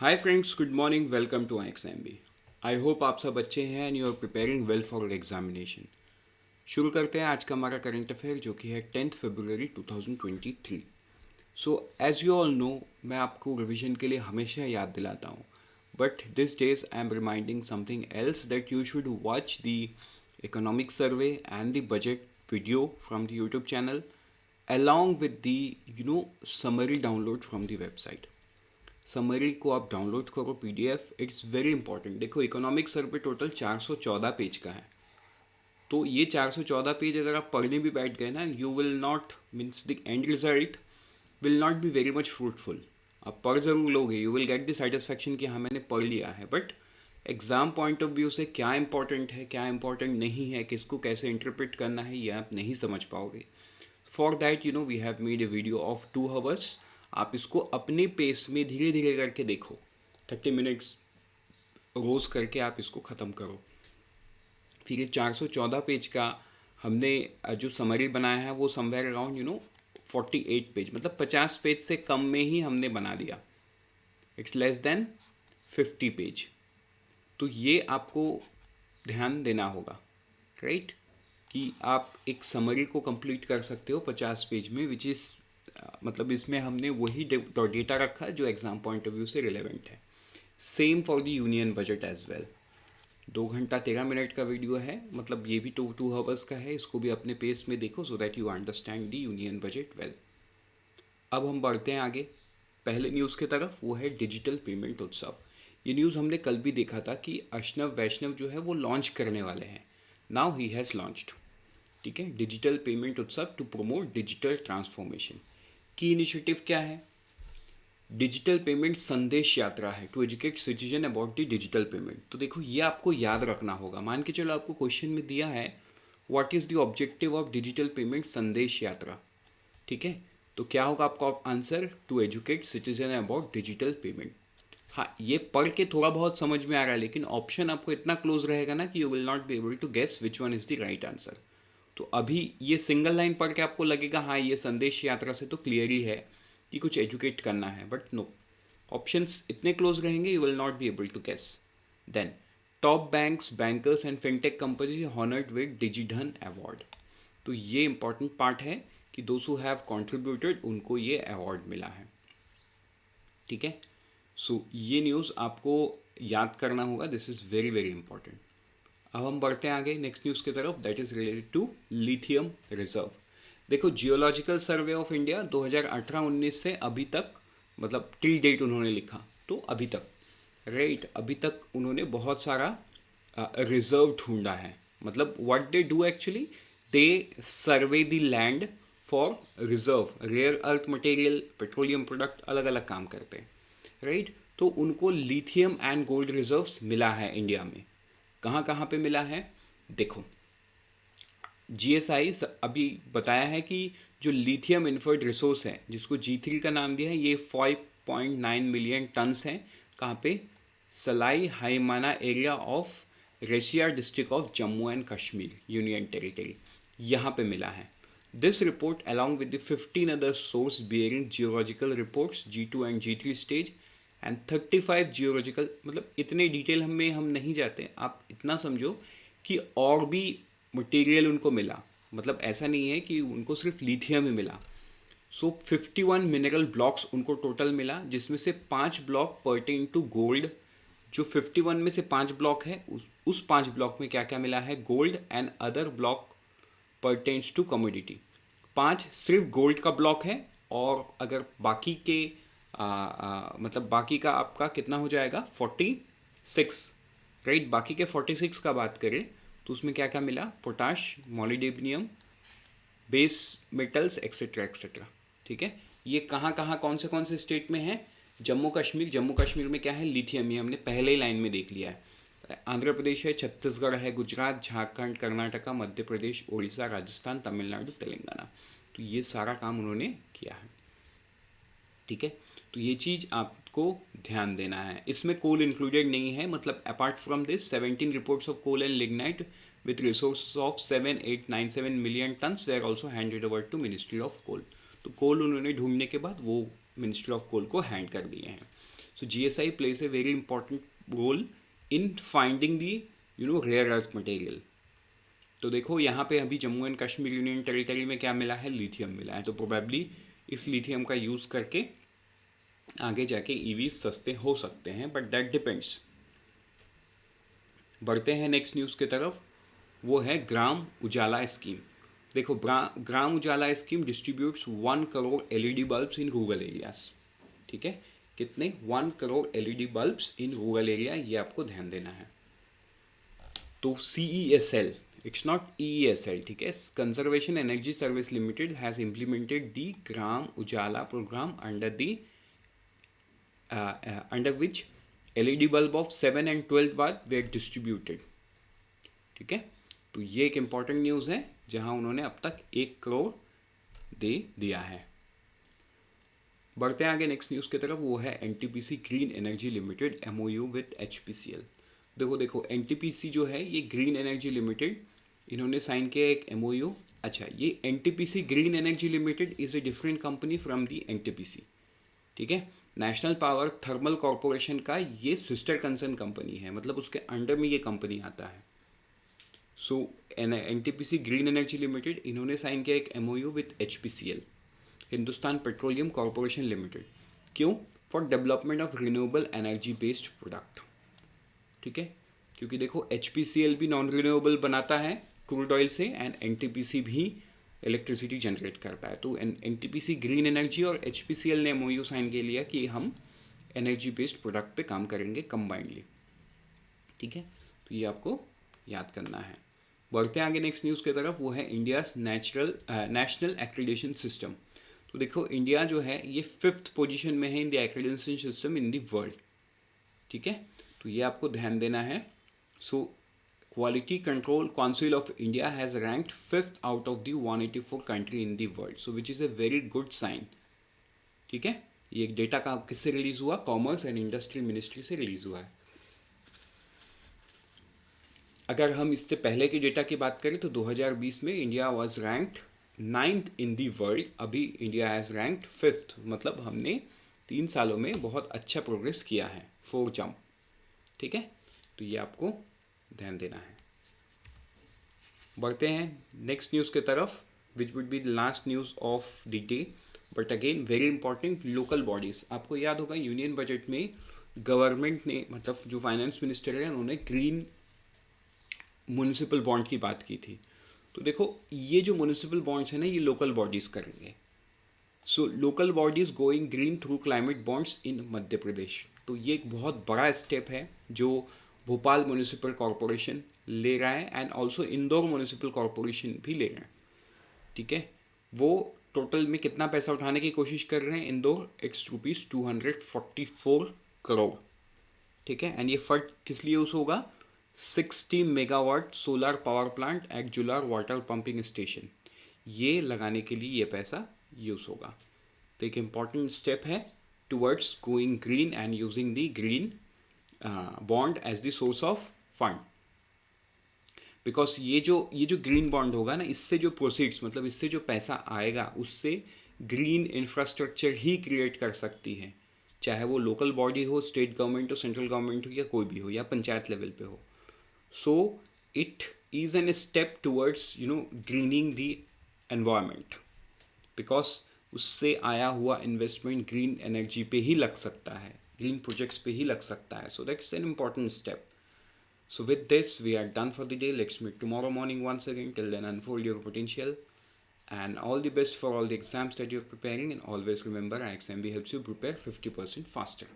Hi friends, good morning, welcome to IXMB। I hope आप सब अच्छे हैं and you are preparing well for examination. शुरू करते हैं आज का हमारा करंट अफेयर जो कि है 10 फरवरी 2023। So as you all know, मैं आपको रिवीजन के लिए हमेशा याद दिलाता हूँ, but this days I am reminding something else that you should watch the economic survey and the budget video from the YouTube channel along with the summary download from the website। Summary को आप download करो PDF, it's very important. देखो, economic survey total 414 page का है, तो ये 414 page अगर आप पढ़ने भी बैठ गए ना, you will not means the end result will not be very much fruitful. आप पढ़ ज़रूर लोगे, you will get the satisfaction कि हाँ मैंने पढ़ लिया है, but exam point of view से क्या इंपॉर्टेंट है क्या इंपॉर्टेंट नहीं है, किसको कैसे इंटरप्रेट करना है, ये आप नहीं समझ पाओगे। For that we have made a video of 2 hours. आप इसको अपने पेस में धीरे धीरे करके देखो, 30 मिनट्स रोज करके आप इसको ख़त्म करो। फिर ये 414 पेज का हमने जो समरी बनाया है वो समवेयर अराउंड 48 पेज, मतलब 50 पेज से कम में ही हमने बना दिया। It's less than 50 page. तो ये आपको ध्यान देना होगा, राइट, कि आप एक समरी को कंप्लीट कर सकते हो 50 पेज में, विच इज़ मतलब इसमें हमने वही डेटा रखा जो एग्ज़ाम पॉइंट ऑफ व्यू से रिलेवेंट है। Same for the union budget as well. 2 घंटा 13 मिनट का वीडियो है, मतलब ये भी टू आवर्स का है। इसको भी अपने पेस में देखो so that you understand the union budget well. अब हम बढ़ते हैं आगे पहले न्यूज़ की तरफ, वो है डिजिटल पेमेंट उत्सव। ये न्यूज़ हमने कल भी देखा था कि अश्नव वैष्णव जो है वो लॉन्च करने वाले हैं। नाउ ही हैज़ लॉन्च्ड, ठीक है, डिजिटल पेमेंट उत्सव टू प्रमोट डिजिटल ट्रांसफॉर्मेशन। की इनिशिएटिव क्या है? डिजिटल पेमेंट संदेश यात्रा है to educate citizen about the digital payment. तो देखो, ये आपको याद रखना होगा। मान के चलो आपको क्वेश्चन में दिया है what is the objective of digital payment संदेश यात्रा, ठीक है, तो क्या होगा आपका answer? To educate citizen about digital payment. हाँ, ये पढ़ के थोड़ा बहुत समझ में आ रहा है, लेकिन ऑप्शन आपको इतना क्लोज रहेगा ना कि you will not be able to guess which one is the right answer. तो अभी ये सिंगल लाइन पढ़ के आपको लगेगा हाँ ये संदेश यात्रा से तो क्लियर ही है कि कुछ एजुकेट करना है, बट नो, ऑप्शंस इतने क्लोज रहेंगे you will not be able to guess. Then top banks, bankers and fintech companies honoured with DigiDhan award. तो ये इंपॉर्टेंट पार्ट है कि दोज हु हैव कॉन्ट्रीब्यूटेड उनको ये अवार्ड मिला है, ठीक है। सो ये न्यूज़ आपको याद करना होगा, this is very very important. अब हम बढ़ते हैं आगे नेक्स्ट न्यूज़ की तरफ, that is related to lithium reserve. देखो, जियोलॉजिकल सर्वे ऑफ इंडिया 2018-19 से अभी तक, मतलब टिल डेट उन्होंने लिखा, तो अभी तक, राइट, अभी तक उन्होंने बहुत सारा रिजर्व ढूंढा है। मतलब what they do actually, they survey the land for reserve, rare earth material, petroleum product, अलग अलग काम करते हैं, राइट। तो उनको लिथियम एंड गोल्ड रिजर्व्स मिला है इंडिया में। कहाँ कहाँ पे मिला है देखो, GSI अभी बताया है कि जो लिथियम इन्फर्ड रिसोर्स है जिसको G3 का नाम दिया है, ये 5.9 मिलियन टन्स हैं। कहाँ पे? Salal Haimana area of Reasi district of Jammu and Kashmir union territory, यहाँ पे मिला है। This report along with the 15 other source bearing geological reports G2 and G3 stage and 35 geological, मतलब इतने डिटेल हम नहीं जाते, आप इतना समझो कि और भी मटेरियल उनको मिला। मतलब ऐसा नहीं है कि उनको सिर्फ लिथियम ही मिला। सो 51 मिनरल ब्लॉक्स उनको टोटल मिला, जिसमें से 5 ब्लॉक पर्टेन टू गोल्ड। जो 51 में से 5 ब्लॉक है, उस 5 ब्लॉक में क्या क्या मिला है? Gold and other block pertains to commodity. 5 सिर्फ गोल्ड का ब्लॉक है, और अगर बाकी के मतलब बाकी का आपका कितना हो जाएगा? 46, राइट। बाकी के 46 का बात करें तो उसमें क्या क्या मिला? Potash, molybdenum, base metals, etcetera etcetera, ठीक है। ये कहाँ कौन से स्टेट में है? जम्मू कश्मीर। जम्मू कश्मीर में क्या है? लिथियम। ये हमने पहले ही लाइन में देख लिया है। आंध्र प्रदेश है, छत्तीसगढ़ है, गुजरात, झारखंड, कर्नाटका, मध्य प्रदेश, उड़ीसा, राजस्थान, तमिलनाडु, तेलंगाना। तो ये सारा काम उन्होंने किया है, ठीक है। तो ये चीज़ आपको ध्यान देना है। इसमें कोल इंक्लूडेड नहीं है, मतलब apart from this 17 reports of coal and lignite with resource of 7897 million tons were also handed over to ministry of coal. तो कोल उन्होंने ढूंढने के बाद वो मिनिस्ट्री ऑफ कोल को हैंड कर दिए हैं। So GSI plays a very important role in finding the rare earth material. तो देखो यहाँ पे अभी Jammu and Kashmir union territory में क्या मिला है, लिथियम मिला है, तो प्रोबेबली इस लिथियम का यूज़ करके आगे जाके ईवी सस्ते हो सकते हैं, बट दैट डिपेंड्स। बढ़ते हैं नेक्स्ट न्यूज़ की तरफ, वो है ग्राम उजाला स्कीम। देखो Gram Ujala scheme distributes 1 crore LED bulbs in rural areas. ठीक है, कितने? 1 crore LED bulbs in rural area, ये आपको ध्यान देना है। तो CESL, इट्स नॉट EESL, ठीक है, conservation energy service limited has implemented the Gram Ujala programme under which LED bulb of 7 and 12 watt were distributed। ठीक है, तो ये एक इम्पॉर्टेंट न्यूज़ है जहां उन्होंने अब तक 1 करोड़ दे दिया है। बढ़ते हैं आगे नेक्स्ट न्यूज़ की तरफ, वो है NTPC green energy limited MOU with HPCL। देखो NTPC जो है ये ग्रीन एनर्जी लिमिटेड, इन्होंने साइन किया एक MOU। अच्छा, ये NTPC green energy limited is a different company from the NTPC। ठीक है, नेशनल पावर थर्मल कॉरपोरेशन का ये सिस्टर कंसर्न कंपनी है, मतलब उसके अंडर में ये कंपनी आता है। So NTPC green energy limited, इन्होंने साइन किया एक MOU with HPCL, Hindustan petroleum corporation limited. क्यों? For development of renewable energy based product. ठीक है, क्योंकि देखो HPCL भी नॉन रिन्यूएबल बनाता है क्रूड ऑयल से, एंड NTPC भी इलेक्ट्रिसिटी जनरेट करता है। तो NTPC ग्रीन एनर्जी और HPCL ने MOU साइन के लिया कि हम एनर्जी बेस्ड प्रोडक्ट पे काम करेंगे कंबाइंडली। ठीक है, तो ये आपको याद करना है। बढ़ते हैं आगे नेक्स्ट न्यूज़ की तरफ, वो है इंडियाज नेशनल एक्रेडिटेशन सिस्टम। तो देखो इंडिया जो है ये 5th पोजीशन में है in the accreditation system in the world. ठीक है, तो ये आपको ध्यान देना है। सो Quality Control Council of India has ranked 5th out of the 184 country in the world, so which is a very good sign। ठीक है, ये एक डेटा का किससे रिलीज हुआ? कॉमर्स एंड इंडस्ट्री मिनिस्ट्री से रिलीज हुआ है। अगर हम इससे पहले के डेटा की बात करें तो 2020 में India was ranked 9th in the world, अभी इंडिया हैज़ रैंक्ड 5th, मतलब हमने 3 सालों में बहुत अच्छा प्रोग्रेस किया है, 4 जंप। ठीक है, तो ये आपको ध्यान देना है। बढ़ते हैं नेक्स्ट न्यूज़ की तरफ, which would be the last news of the day, but again very important, local bodies. आपको याद होगा यूनियन बजट में गवर्नमेंट ने, मतलब जो फाइनेंस मिनिस्टर है, उन्होंने ग्रीन म्यूनिसिपल बॉन्ड की बात की थी। तो देखो ये जो म्यूनिसिपल बॉन्ड्स हैं ना, ये लोकल बॉडीज़ करेंगे। So local bodies going green through climate bonds in Madhya Pradesh. तो ये एक बहुत बड़ा स्टेप है जो भोपाल म्यूनिसिपल कॉरपोरेशन ले रहा है, and also Indore municipal corporation भी ले रहे हैं। ठीक है, वो टोटल में कितना पैसा उठाने की कोशिश कर रहे हैं इंदौर? इट्स ₹244 करोड़। ठीक है, एंड ये फंड किस लिए यूज़ होगा? 60 megawatt solar power plant at Jalud water pumping station, ये लगाने के लिए ये पैसा यूज़ होगा। तो एक इम्पॉर्टेंट स्टेप है towards going green and using the green bond as the source of fund. Because ये जो ग्रीन बॉन्ड होगा ना, इससे जो प्रोसीड्स, मतलब इससे जो पैसा आएगा, उससे ग्रीन इंफ्रास्ट्रक्चर ही क्रिएट कर सकती है, चाहे वो लोकल बॉडी हो, स्टेट गवर्नमेंट हो, सेंट्रल गवर्नमेंट हो, या कोई भी हो, या पंचायत लेवल पे हो। So it is an step towards grinning the environment, because उससे आया हुआ इन्वेस्टमेंट ग्रीन एनर्जी पे ही लग सकता है, ग्रीन प्रोजेक्ट्स पे ही लग सकता है। So that's an important step. So with this, we are done for the day. Let's meet tomorrow morning once again. Till then, unfold your potential, and all the best for all the exams that you're preparing. And always remember, IXMB helps you prepare 50% faster.